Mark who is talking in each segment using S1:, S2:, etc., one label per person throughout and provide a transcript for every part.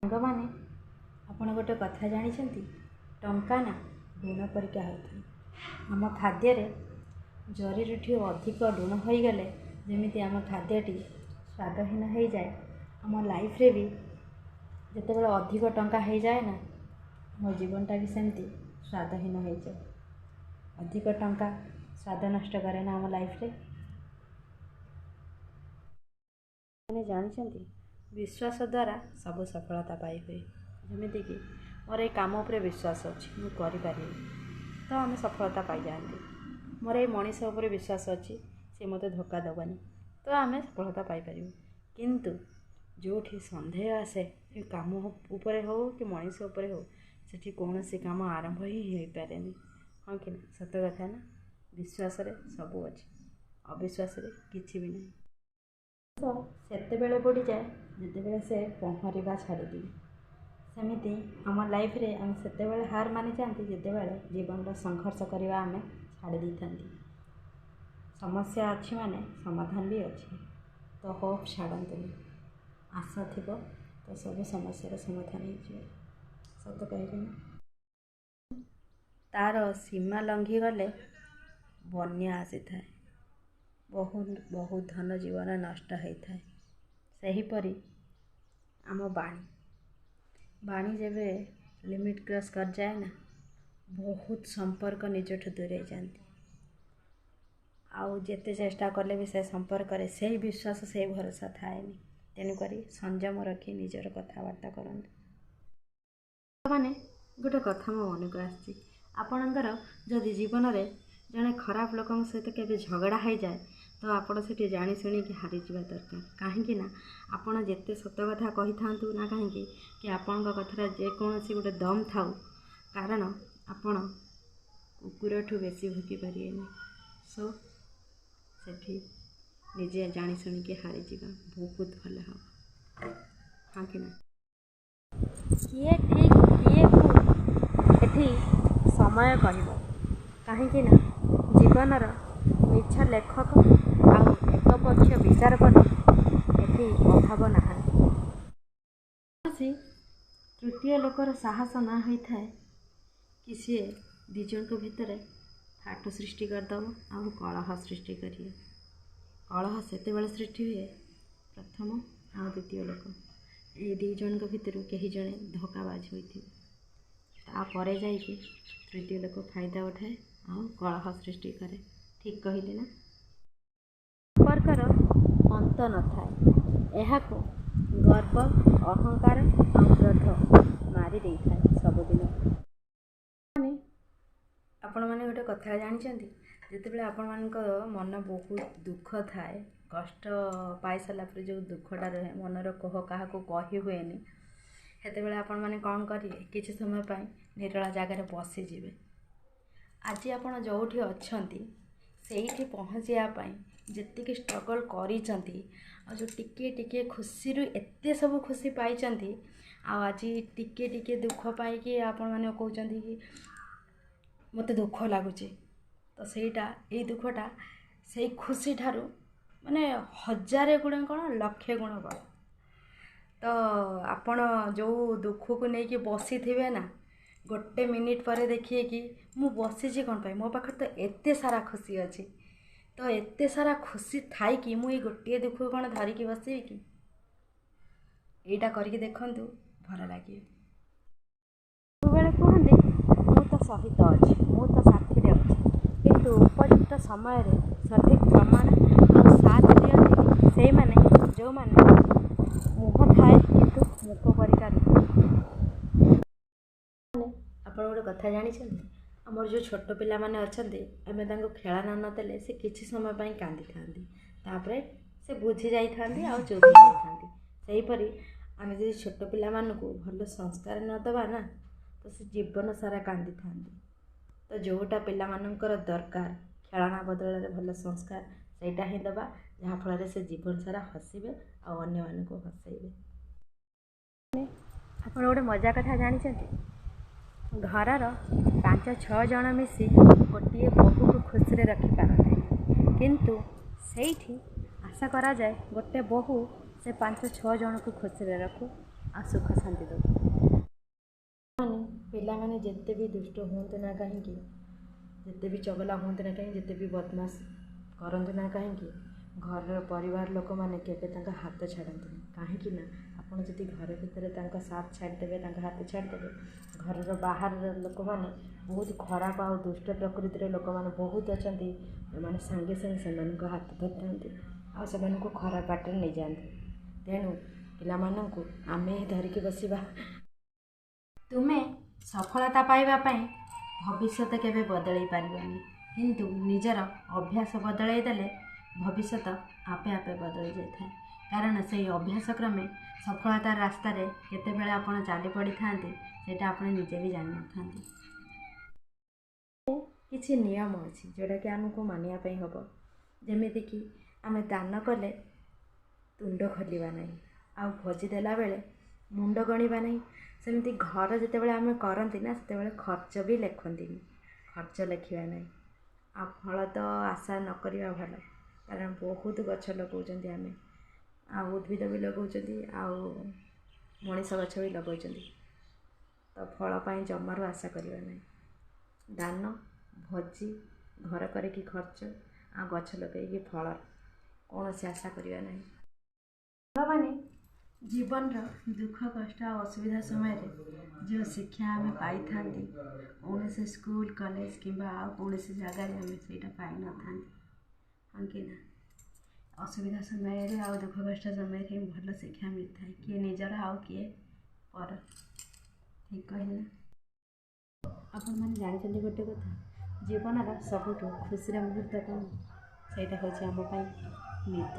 S1: ସାଙ୍ଗମାନେ ଆପଣ ଗୋଟେ କଥା ଜାଣିଛନ୍ତି? ଟଙ୍କା ନା ଲୁଣ ପରିକା ହୋଇଥାଏ। ଆମ ଖାଦ୍ୟରେ ଜରୁରୀଠୁ ଅଧିକ ଲୁଣ ହୋଇଗଲେ ଯେମିତି ଆମ ଖାଦ୍ୟଟି ସ୍ୱାଦହୀନ ହୋଇଯାଏ, ଆମ ଲାଇଫ୍ରେ ବି ଯେତେବେଳେ ଅଧିକ ଟଙ୍କା ହୋଇଯାଏ ନା, ମୋ ଜୀବନଟା ବି ସେମିତି ସ୍ୱାଦହୀନ ହୋଇଯାଏ। ଅଧିକ ଟଙ୍କା ସ୍ୱାଦ ନଷ୍ଟ କରେ ନା ଆମ ଲାଇଫ୍ରେ। ମାନେ ଜାଣିଛନ୍ତି, ବିଶ୍ୱାସ ଦ୍ୱାରା ସବୁ ସଫଳତା ପାଇହୁଏ। ଯେମିତିକି ମୋର ଏଇ କାମ ଉପରେ ବିଶ୍ୱାସ ଅଛି, ମୁଁ କରିପାରିବି, ତ ଆମେ ସଫଳତା ପାଇଯାଆନ୍ତି। ମୋର ଏଇ ମଣିଷ ଉପରେ ବିଶ୍ୱାସ ଅଛି, ସେ ମୋତେ ଧୋକା ଦେବନି, ତ ଆମେ ସଫଳତା ପାଇପାରିବୁ। କିନ୍ତୁ ଯେଉଁଠି ସନ୍ଦେହ ଆସେ, ଏ କାମ ଉପରେ ହେଉ କି ମଣିଷ ଉପରେ ହେଉ, ସେଠି କୌଣସି କାମ ଆରମ୍ଭ ହିଁ ହୋଇପାରେନି। ହଁ କି ନା? ସତ କଥା ନା? ବିଶ୍ୱାସରେ ସବୁ ଅଛି, ଅବିଶ୍ୱାସରେ କିଛି ବି ନାହିଁ। ତ ସେତେବେଳେ ବୁଡ଼ିଯାଏ ଯେତେବେଳେ ସେ ପହଁରିବା ଛାଡ଼ିଦିଏ। ସେମିତି ଆମ ଲାଇଫ୍ରେ ଆମେ ସେତେବେଳେ ହାର ମାନିଯାଆନ୍ତି ଯେତେବେଳେ ଜୀବନର ସଂଘର୍ଷ କରିବା ଆମେ ଛାଡ଼ି ଦେଇଥାନ୍ତି। ସମସ୍ୟା ଅଛି ମାନେ ସମାଧାନ ବି ଅଛି, ତ ହୋପ୍ ଛାଡ଼ନ୍ତୁନି। ଆଶା ଥିବ ତ ସବୁ ସମସ୍ୟାର ସମାଧାନ ହେଇଯିବ। ସତ କହିବି ନା? ତା'ର ସୀମା ଲଙ୍ଘିଗଲେ ବନ୍ୟା ଆସିଥାଏ, ବହୁତ ଧନ ଜୀବନ ନଷ୍ଟ ହୋଇଥାଏ। ସେହିପରି ଆମ ବାଣୀ ଯେବେ ଲିମିଟ୍ କ୍ରସ୍ କରିଯାଏ ନା, ବହୁତ ସମ୍ପର୍କ ନିଜଠୁ ଦୂରେଇ ଯାଆନ୍ତି। ଆଉ ଯେତେ ଚେଷ୍ଟା କଲେ ବି ସେ ସମ୍ପର୍କରେ ସେଇ ବିଶ୍ୱାସ, ସେଇ ଭରସା ଥାଏନି। ତେଣୁକରି ସଂଯମ ରଖି ନିଜର କଥାବାର୍ତ୍ତା କରନ୍ତୁ। ମାନେ ଗୋଟେ କଥା ମୋ ମନକୁ ଆସିଛି, ଆପଣଙ୍କର ଯଦି ଜୀବନରେ ଜଣେ ଖରାପ ଲୋକଙ୍କ ସହିତ କେବେ ଝଗଡ଼ା ହୋଇଯାଏ, ତ ଆପଣ ସେଠି ଜାଣି ଶୁଣିକି ହାରିଯିବା ଦରକାର। କାହିଁକି ନା ଆପଣ ଯେତେ ସତ କଥା କହିଥାନ୍ତୁ ନା କାହିଁକି, କି ଆପଣଙ୍କ କଥାରେ ଯେକୌଣସି ଗୋଟେ ଦମ୍ ଥାଉ, କାରଣ ଆପଣ କୁକୁରଠୁ ବେଶୀ ଭୋକି ପାରିବେନି। ସୋ ସେଠି ନିଜେ ଜାଣି ଶୁଣିକି ହାରିଯିବା ବହୁତ ଭଲ ହେବ। ହଁ କି ନା? କିଏ ଠିକ୍ କିଏ ଭୁଲ ଏଠି ସମୟ କହିବ। କାହିଁକି ନା ଜୀବନର ମିଛ ଲେଖକ ଆଉ ଏକପକ୍ଷ ବିଚାରପତି ଏଠି ଅଭାବ ନାହାନ୍ତି। କୌଣସି ତୃତୀୟ ଲୋକର ସାହସ ନା ହୋଇଥାଏ କି ସିଏ ଦୁଇ ଜଣଙ୍କ ଭିତରେ ଫାଟ ସୃଷ୍ଟି କରିଦେବ ଆଉ କଳହ ସୃଷ୍ଟି କରିବ। କଳହ ସେତେବେଳେ ସୃଷ୍ଟି ହୁଏ ପ୍ରଥମ ଆଉ ଦ୍ୱିତୀୟ ଲୋକ, ଏଇ ଦୁଇ ଜଣଙ୍କ ଭିତରୁ କେହି ଜଣେ ଧୋକାବାଜ ହୋଇଥିବ। ତାପରେ ଯାଇକି ତୃତୀୟ ଲୋକ ଫାଇଦା ଉଠାଏ ଆଉ କଳହ ସୃଷ୍ଟି କରେ। ଠିକ୍ କହିଲି ନା? ସମ୍ପର୍କର ଅନ୍ତ ନଥାଏ, ଏହାକୁ ଗର୍ବ, ଅହଙ୍କାର ଆଉ କ୍ରୋଧ ମାରି ଦେଇଥାଏ ସବୁଦିନ। ଆପଣମାନେ ଗୋଟେ କଥା ଜାଣିଛନ୍ତି, ଯେତେବେଳେ ଆପଣମାନଙ୍କ ମନ ବହୁତ ଦୁଃଖ ଥାଏ, କଷ୍ଟ ପାଇସାରିଲା ପରେ ଯେଉଁ ଦୁଃଖଟା ରହେ, ମନର କୋହ କାହାକୁ କହି ହୁଏନି, ସେତେବେଳେ ଆପଣମାନେ କ'ଣ କରିବେ? କିଛି ସମୟ ପାଇଁ ନିରୋଳା ଜାଗାରେ ବସିଯିବେ। ଆଜି ଆପଣ ଯେଉଁଠି ଅଛନ୍ତି ସେଇଠି ପହଞ୍ଚିବା ପାଇଁ ଯେତିକି ଷ୍ଟ୍ରଗଲ୍ କରିଛନ୍ତି, ଆଉ ଯେଉଁ ଟିକିଏ ଖୁସିରୁ ଏତେ ସବୁ ଖୁସି ପାଇଛନ୍ତି, ଆଉ ଆଜି ଟିକିଏ ଦୁଃଖ ପାଇକି ଆପଣମାନେ କହୁଛନ୍ତି କି ମୋତେ ଦୁଃଖ ଲାଗୁଛି, ତ ସେଇଟା, ଏଇ ଦୁଃଖଟା ସେଇ ଖୁସିଠାରୁ ମାନେ 1000 ଗୁଣ କ'ଣ, 1,00,000 ଗୁଣ ବଡ଼। ତ ଆପଣ ଯେଉଁ ଦୁଃଖକୁ ନେଇକି ବସିଥିବେ ନା, 1 ମିନିଟ୍ ପରେ ଦେଖିବେ କି ମୁଁ ବସିଛି କ'ଣ ପାଇଁ, ମୋ ପାଖରେ ତ ଏତେ ସାରା ଖୁସି ଅଛି। ତ ଏତେ ସାରା ଖୁସି ଥାଇକି ମୁଁ ଏଇ ଗୋଟିଏ ଦୁଃଖକୁ କ'ଣ ଧରିକି ବସିବି କି? ଏଇଟା କରିକି ଦେଖନ୍ତୁ, ଭଲ ଲାଗିବ। ସବୁବେଳେ କୁହନ୍ତି ମୁଁ ତ ସହିତ ଅଛି, ମୁଁ ତ ସାଥିରେ ଅଛି, କିନ୍ତୁ ଉପଯୁକ୍ତ ସମୟରେ ସଠିକ୍ ପ୍ରମାଣ ଆଉ ସାଥ ଦିଅନ୍ତି ସେଇମାନେ ଯେଉଁମାନେ ମୁହଁ ଥାଏ କିନ୍ତୁ ମୁଖ ପରିକା ରୁହନ୍ତି। ଆପଣ ଗୋଟେ କଥା ଜାଣିଛନ୍ତି, ଆମର ଯେଉଁ ଛୋଟ ପିଲାମାନେ ଅଛନ୍ତି, ଆମେ ତାଙ୍କୁ ଖେଳନା ନଦେଲେ ସେ କିଛି ସମୟ ପାଇଁ କାନ୍ଦିଥାନ୍ତି, ତାପରେ ସେ ବୁଝି ଯାଇଥାନ୍ତି ଆଉ ଚୁପ୍ ହେଇଯାଇଥାନ୍ତି। ସେହିପରି ଆମେ ଯଦି ଛୋଟ ପିଲାମାନଙ୍କୁ ଭଲ ସଂସ୍କାର ନ ଦେବା ନା, ତ ସେ ଜୀବନ ସାରା କାନ୍ଦିଥାନ୍ତି। ତ ଯେଉଁଟା ପିଲାମାନଙ୍କର ଦରକାର, ଖେଳନା ବଦଳରେ ଭଲ ସଂସ୍କାର, ସେଇଟା ହିଁ ଦେବା, ଯାହାଫଳରେ ସେ ଜୀବନ ସାରା ହସିବେ ଆଉ ଅନ୍ୟମାନଙ୍କୁ ହସେଇବେ। ଆପଣ ଗୋଟେ ମଜା କଥା ଜାଣିଛନ୍ତି, ଘରର 5-6 ଜଣ ମିଶି ଗୋଟିଏ ବୋହୂକୁ ଖୁସିରେ ରଖିପାରନ୍ତି, କିନ୍ତୁ ସେଇଠି ଆଶା କରାଯାଏ ଗୋଟେ ବୋହୂ ସେ 5-6 ଜଣକୁ ଖୁସିରେ ରଖୁ, ଆଉ ସୁଖ ଶାନ୍ତି ଦେବ। ପିଲାମାନେ ଯେତେ ବି ଦୁଷ୍ଟ ହୁଅନ୍ତୁ ନା କାହିଁକି, ଯେତେ ବି ଚଗଲା ହୁଅନ୍ତୁ ନା କାହିଁକି, ଯେତେ ବି ବଦମାସ କରନ୍ତୁ ନା କାହିଁକି, ଘରର ପରିବାର ଲୋକମାନେ କେବେ ତାଙ୍କ ହାତ ଛାଡ଼ନ୍ତିନି। କାହିଁକି ନା ଆପଣ ଯଦି ଘର ଭିତରେ ତାଙ୍କ ସାଥ ଛାଡ଼ିଦେବେ, ତାଙ୍କ ହାତ ଛାଡ଼ିଦେବେ, ଘରର ବାହାରର ଲୋକମାନେ ବହୁତ ଖରାପ ଆଉ ଦୁଷ୍ଟ ପ୍ରକୃତିର ଲୋକମାନେ ବହୁତ ଅଛନ୍ତି, ସେମାନେ ସାଙ୍ଗେ ସାଙ୍ଗେ ସେମାନଙ୍କ ହାତ ଧରିଥାନ୍ତି ଆଉ ସେମାନଙ୍କୁ ଖରାପ ବାଟରେ ନେଇଯାଆନ୍ତି। ତେଣୁ ପିଲାମାନଙ୍କୁ ଆମେ ହିଁ ଧରିକି ବସିବା। ତୁମେ ସଫଳତା ପାଇବା ପାଇଁ ଭବିଷ୍ୟତ କେବେ ବଦଳାଇ ପାରିବନି, କିନ୍ତୁ ନିଜର ଅଭ୍ୟାସ ବଦଳାଇ ଦେଲେ ଭବିଷ୍ୟତ ଆପେ ଆପେ ବଦଳି ଯାଇଥାଏ। କାରଣ ସେହି ଅଭ୍ୟାସ କ୍ରମେ ସଫଳତାର ରାସ୍ତାରେ କେତେବେଳେ ଆପଣ ଚାଲି ପଡ଼ିଥାନ୍ତି ସେଇଟା ଆପଣ ନିଜେ ବି ଜାଣିନଥାନ୍ତି। କିଛି ନିୟମ ଅଛି ଯେଉଁଟାକି ଆମକୁ ମାନିବା ପାଇଁ ହେବ। ଯେମିତିକି ଆମେ ଦାନ କଲେ ତୁଣ୍ଡ ଖୋଲିବା ନାହିଁ, ଆଉ ଭୋଜି ଦେଲାବେଳେ ମୁଣ୍ଡ ଗଣିବା ନାହିଁ। ସେମିତି ଘର ଯେତେବେଳେ ଆମେ କରନ୍ତି ନା, ସେତେବେଳେ ଖର୍ଚ୍ଚ ବି ଲେଖନ୍ତିନି, ଖର୍ଚ୍ଚ ଲେଖିବା ନାହିଁ। ଆଉ ଫଳ ତ ଆଶା ନ କରିବା ଭଲ, କାରଣ ବହୁତ ଗଛ ଲଗାଉଛନ୍ତି ଆମେ, ଆଉ ଉଦ୍ଭିଦ ବି ଲଗାଉଛନ୍ତି, ଆଉ ମଣିଷ ଗଛ ବି ଲଗାଉଛନ୍ତି। ତ ଫଳ ପାଇଁ ଜମାରୁ ଆଶା କରିବା ନାହିଁ। ଦାନ, ଭୋଜି, ଘର କରିକି ଖର୍ଚ୍ଚ ଆଉ ଗଛ ଲଗାଇକି ଫଳ, କୌଣସି ଆଶା କରିବା ନାହିଁ। ଭଗବାନ ଜୀବନର ଦୁଃଖ କଷ୍ଟ ଆଉ ଅସୁବିଧା ସମୟରେ ଯେଉଁ ଶିକ୍ଷା ଆମେ ପାଇଥାନ୍ତି, କୌଣସି ସ୍କୁଲ କଲେଜ କିମ୍ବା ଆଉ କୌଣସି ଜାଗାରେ ଆମେ ସେଇଟା ପାଇନଥାନ୍ତି। ହଁ କି ନା? ଅସୁବିଧା ସମୟରେ ଆଉ ଦୁଃଖ କଷ୍ଟ ସମୟରେ ହିଁ ଭଲ ଶିକ୍ଷା ମିଳିଥାଏ, କିଏ ନିଜର ଆଉ କିଏ ପର। ଠିକ୍ କହିଲି ନା? ଆପଣମାନେ ଜାଣିଛନ୍ତି ଗୋଟେ କଥା, ଜୀବନର ସବୁଠୁ ଖୁସିର ମୁହୂର୍ତ୍ତ କ'ଣ? ସେଇଟା ହେଉଛି ଆମ ପାଇଁ ନିଦ।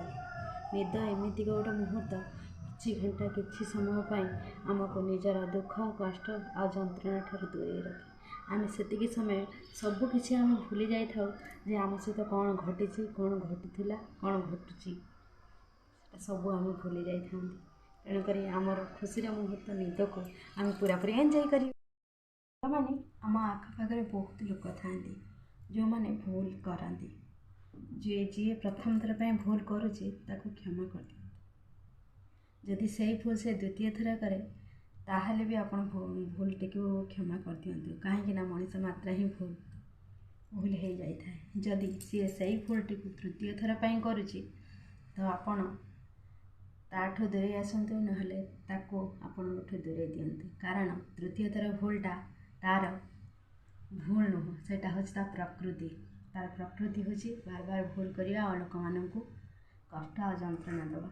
S1: ନିଦ ଏମିତି ଗୋଟେ ମୁହୂର୍ତ୍ତ, କିଛି ଘଣ୍ଟା କିଛି ସମୟ ପାଇଁ ଆମକୁ ନିଜର ଦୁଃଖ କଷ୍ଟ ଆଉ ଯନ୍ତ୍ରଣା ଠାରୁ ଦୂରେଇ ରଖେ। ଆମେ ସେତିକି ସମୟ ସବୁକିଛି ଆମେ ଭୁଲି ଯାଇଥାଉ ଯେ ଆମ ସହିତ କ'ଣ ଘଟିଛି, କ'ଣ ଘଟୁଥିଲା, କ'ଣ ଘଟୁଛି, ସେଟା ସବୁ ଆମେ ଭୁଲି ଯାଇଥାନ୍ତି। ତେଣୁକରି ଆମର ଖୁସିର ମୁହୂର୍ତ୍ତ ନିଦକୁ ଆମେ ପୁରାପୁରି ଏନ୍ଜୟ କରିବା। ପିଲାମାନେ ଆମ ଆଖପାଖରେ ବହୁତ ଲୋକ ଥାଆନ୍ତି ଯେଉଁମାନେ ଭୁଲ କରନ୍ତି। ଯିଏ ପ୍ରଥମ ଥର ପାଇଁ ଭୁଲ କରୁଛି ତାକୁ କ୍ଷମା କରିଦିଅନ୍ତୁ। ଯଦି ସେଇ ଭୁଲ ସେ ଦ୍ୱିତୀୟ ଥର କରେ ତାହେଲେ ବି ଆପଣ ଭୁଲଟିକୁ କ୍ଷମା କରିଦିଅନ୍ତୁ। କାହିଁକି ନା ମଣିଷ ମାତ୍ରା ହିଁ ଭୁଲ ହେଇଯାଇଥାଏ। ଯଦି ସିଏ ସେଇ ଭୁଲଟିକୁ ତୃତୀୟ ଥର ପାଇଁ କରୁଛି ତ ଆପଣ ତାଠୁ ଦୂରେଇ ଆସନ୍ତୁ, ନହେଲେ ତାକୁ ଆପଣଙ୍କଠୁ ଦୂରେଇ ଦିଅନ୍ତୁ। କାରଣ ତୃତୀୟ ଥର ଭୁଲଟା ତା'ର ଭୁଲ ନୁହଁ, ସେଇଟା ହେଉଛି ତା ପ୍ରକୃତି। ତା'ର ପ୍ରକୃତି ହେଉଛି ବାର ବାର ଭୁଲ କରିବା ଆଉ ଲୋକମାନଙ୍କୁ କଷ୍ଟ ଆଉ ଯନ୍ତ୍ରଣା ଦେବା।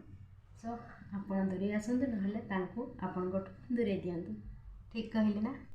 S1: ସୋ ଆପଣ ଦୂରେଇ ଆସନ୍ତୁ, ନହେଲେ ତାଙ୍କୁ ଆପଣଙ୍କଠୁ ଦୂରେଇ ଦିଅନ୍ତୁ। ଠିକ୍ କହିଲି ନା?